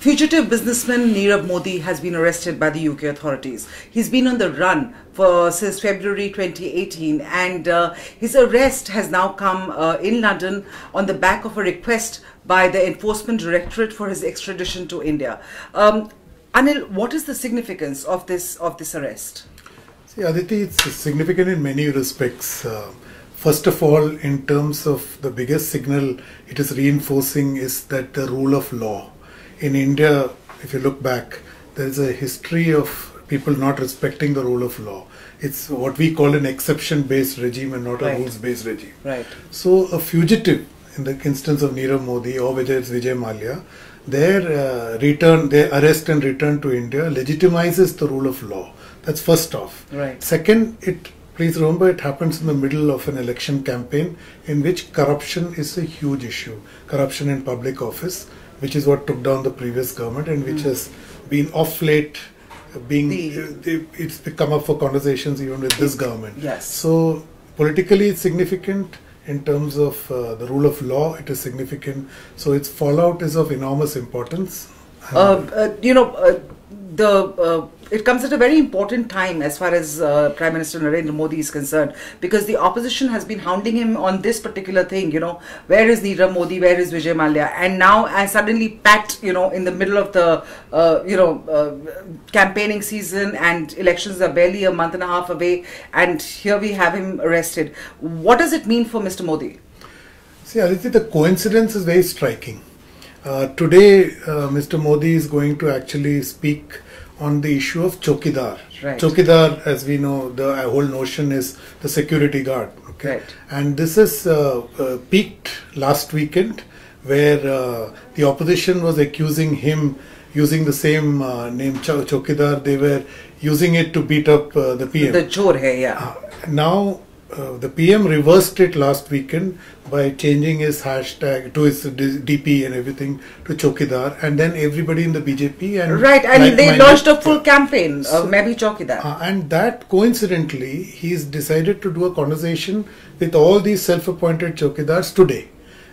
Fugitive businessman Nirav Modi has been arrested by the UK authorities. He's been on the run since February 2018, and his arrest has now come in London on the back of a request by the Enforcement Directorate for his extradition to India. Anil, what is the significance of this arrest? See, Aditi, it's significant in many respects. First of all, in terms of the biggest signal it is reinforcing is that the rule of law. In India, if you look back, there is a history of people not respecting the rule of law. It's what we call an exception-based regime and not a rules-based regime. Right. So a fugitive, in the instance of Nirav Modi or whether it's Vijay Mallya, their arrest and return to India legitimizes the rule of law. That's first off. Right. Second, please remember, it happens in the middle of an election campaign in which corruption is a huge issue. Corruption in public office, which is what took down the previous government and which has been off late it's come up for conversations even with this government. Yes. So politically it's significant. In terms of the rule of law, it is significant. So its fallout is of enormous importance. It comes at a very important time as far as Prime Minister Nirav Modi is concerned, because the opposition has been hounding him on this particular thing. Where is Nirav Modi? Where is Vijay Mallya? And now, suddenly packed, in the middle of the campaigning season, and elections are barely a month and a half away, and here we have him arrested. What does it mean for Mr. Modi? See, Aditi, the coincidence is very striking. Today, Mr. Modi is going to actually speak on the issue of chowkidar. Right. Chowkidar, as we know, the whole notion is the security guard. Okay, right. And this is peaked last weekend, where the opposition was accusing him using the same name chowkidar. They were using it to beat up the PM. The chor hai, yeah. Now the PM reversed it last weekend by changing his hashtag to his DP and everything to chowkidar, and then everybody in the BJP and they launched a full campaign of maybe chowkidar. And that coincidentally, he's decided to do a conversation with all these self-appointed chowkidars today.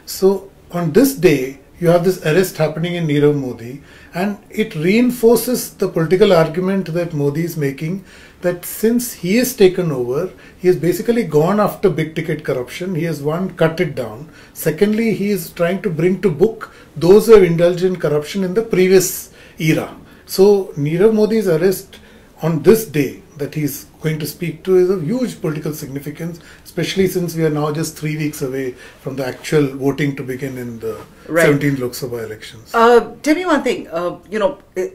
So on this day, you have this arrest happening in Nirav Modi, and it reinforces the political argument that Modi is making, that since he has taken over, he has basically gone after big ticket corruption. He has, one, cut it down. Secondly, he is trying to bring to book those who have indulged in corruption in the previous era. So Nirav Modi's arrest on this day that he is going to speak to is of huge political significance, especially since we are now just 3 weeks away from the actual voting to begin in the 17th Lok Sabha elections. Tell me one thing.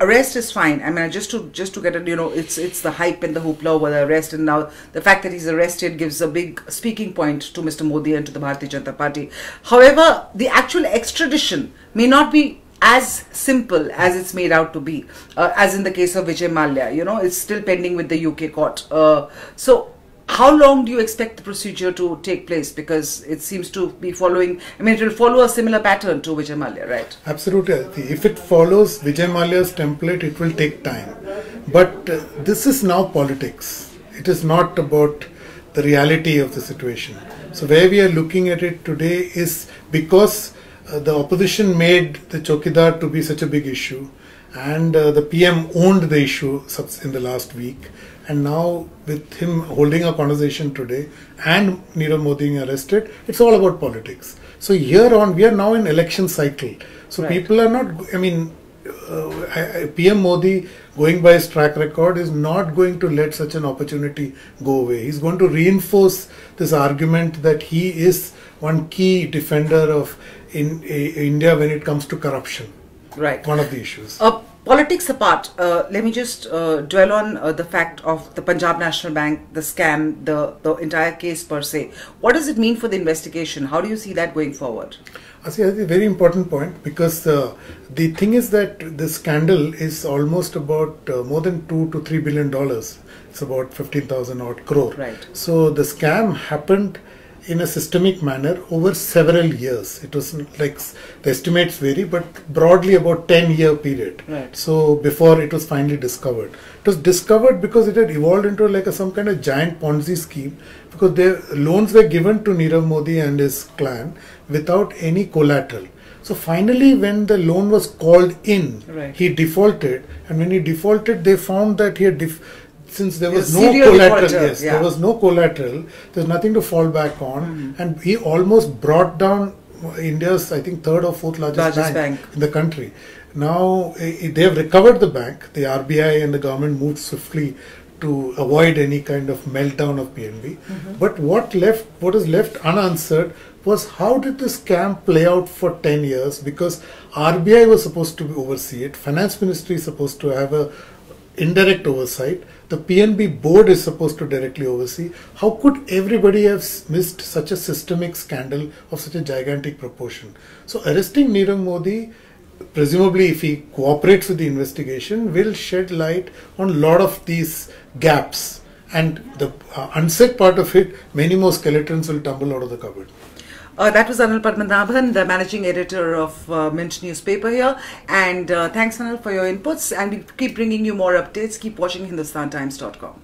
Arrest is fine. I mean, just to get it, it's the hype and the hoopla over the arrest, and now the fact that he's arrested gives a big speaking point to Mr. Modi and to the Bharatiya Janata Party. However, the actual extradition may not be as simple as it's made out to be, as in the case of Vijay Mallya. It's still pending with the UK court. So how long do you expect the procedure to take place? Because it seems to be following, it will follow a similar pattern to Vijay Mallya, right? Absolutely. If it follows Vijay Mallya's template, it will take time. But this is now politics. It is not about the reality of the situation. So where we are looking at it today is because the opposition made the chowkidar to be such a big issue, and the PM owned the issue in the last week, and now with him holding a conversation today and Nirav Modi being arrested, it's all about politics. So here on, we are now in election cycle. So people are not, PM Modi, going by his track record, is not going to let such an opportunity go away. He's going to reinforce this argument that he is one key defender of India when it comes to corruption. Right. One of the issues. Politics apart, let me just dwell on the fact of the Punjab National Bank, the scam, the entire case per se. What does it mean for the investigation? How do you see that going forward? I see, that's a very important point, because the thing is that the scandal is almost about more than $2 to $3 billion. It's about 15,000 odd crore. Right. So the scam happened in a systemic manner over several years. It was like, the estimates vary, but broadly about 10-year period. Right. So before it was finally discovered. It was discovered because it had evolved into like some kind of giant Ponzi scheme, because their loans were given to Nirav Modi and his clan without any collateral. So finally, when the loan was called in, right, he defaulted, and when he defaulted, they found that he had since there was no serial collateral, defaulter, there was no collateral, there's nothing to fall back on, and he almost brought down India's, I think, third or fourth largest bank in the country. Now they have recovered the bank. The RBI and the government moved swiftly to avoid any kind of meltdown of PNB. But what is left unanswered was, how did this scam play out for 10 years? Because RBI was supposed to oversee it, Finance Ministry is supposed to have a indirect oversight, the PNB board is supposed to directly oversee. How could everybody have missed such a systemic scandal of such a gigantic proportion? So arresting Nirav Modi, presumably if he cooperates with the investigation, will shed light on a lot of these gaps, and the unsaid part of it, many more skeletons will tumble out of the cupboard. That was Anil Padmanabhan, the managing editor of Mint newspaper here. And thanks, Anil, for your inputs. And we keep bringing you more updates. Keep watching HindustanTimes.com.